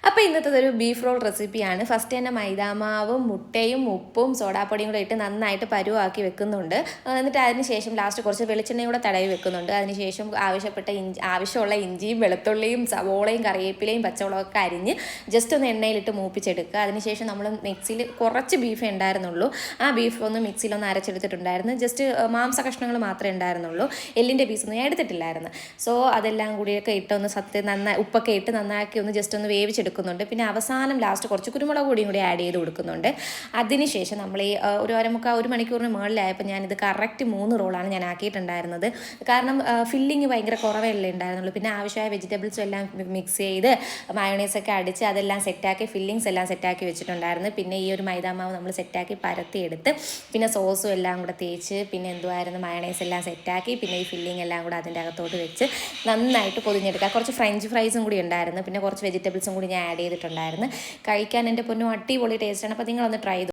അപ്പോൾ ഇന്നത്തെ ഒരു ബീഫ് റോൾ റെസിപ്പിയാണ്. ഫസ്റ്റ് തന്നെ മൈദാമാവും മുട്ടയും ഉപ്പും സോഡാപ്പൊടിയും കൂടെ ഇട്ട് നന്നായിട്ട് പരുവാക്കി വെക്കുന്നുണ്ട്. എന്നിട്ട് അതിന് ശേഷം ലാസ്റ്റ് കുറച്ച് വെളിച്ചെണ്ണയും കൂടെ തടവി വെക്കുന്നുണ്ട്. അതിനുശേഷം ആവശ്യമുള്ള ഇഞ്ചിയും വെളുത്തുള്ളിയും സവോളയും കറിവേപ്പിലയും പച്ചമുളകൊക്കെ അരിഞ്ഞ് ജസ്റ്റ് ഒന്ന് എണ്ണയിലിട്ട് മൂപ്പിച്ചെടുക്കുക. അതിനുശേഷം നമ്മൾ മിക്സിയിൽ കുറച്ച് ബീഫേ ഉണ്ടായിരുന്നുള്ളൂ. ആ ബീഫ് ഒന്ന് മിക്സിയിലൊന്ന് അരച്ചെടുത്തിട്ടുണ്ടായിരുന്നു. ജസ്റ്റ് മാംസ കഷ്ണങ്ങൾ മാത്രമേ ഉണ്ടായിരുന്നുള്ളൂ, എല്ലിൻ്റെ പീസൊന്നും ഞാൻ എടുത്തിട്ടില്ലായിരുന്നു. സോ അതെല്ലാം കൂടിയൊക്കെ ഇട്ടൊന്ന് നന്നായി ഉപ്പൊക്കെ ഇട്ട് നന്നാക്കി ഒന്ന് ജസ്റ്റ് ഒന്ന് വേവിച്ചെടുക്കുന്നുണ്ട്. പിന്നെ അവസാനം ലാസ്റ്റ് കുറച്ച് കുരുമുളക് പൊടിയും കൂടി ആഡ് ചെയ്ത് കൊടുക്കുന്നുണ്ട്. അതിനുശേഷം നമ്മൾ ഈ ഒരു മണിക്കൂറിന് മുകളിലായപ്പോൾ ഞാനിത് കറക്റ്റ് 3 റോളാണ് ഞാൻ ആക്കിയിട്ടുണ്ടായിരുന്നത്. കാരണം ഫില്ലിങ് ഭയങ്കര കുറവല്ലേ ഉണ്ടായിരുന്നുള്ളൂ. പിന്നെ ആവശ്യമായ വെജിറ്റബിൾസും എല്ലാം മിക്സ് ചെയ്ത് മയോണൈസൊക്കെ അടിച്ച് അതെല്ലാം സെറ്റാക്കി ഫില്ലിങ്സ് എല്ലാം സെറ്റാക്കി വെച്ചിട്ടുണ്ടായിരുന്നു. പിന്നെ ഈ ഒരു മൈദാമാവ് നമ്മൾ സെറ്റാക്കി പരത്തിയെടുത്ത് പിന്നെ സോസും എല്ലാം കൂടെ തേച്ച് പിന്നെ എന്തുമായിരുന്നു മയോണൈസ് എല്ലാം സെറ്റാക്കി പിന്നെ ഈ ഫില്ലിങ് എല്ലാം കൂടെ അതിൻ്റെ അകത്തോട്ട് വെച്ച് നന്നായിട്ട് പൊതിഞ്ഞെടുക്കുക. കുറച്ച് ഫ്രഞ്ച് ഫ്രൈസും കൂടി ഉണ്ടായിരുന്നു. പിന്നെ കുറച്ച് വെജിറ്റബിൾസും കൂടി ഞാൻ ആഡ് ചെയ്തിട്ടുണ്ടായിരുന്നു. കഴിക്കാൻ എൻ്റെ പൊന്നും അടിപൊളി ടേസ്റ്റാണ്. അപ്പോൾ നിങ്ങളൊന്ന് ട്രൈ ചെയ്തു.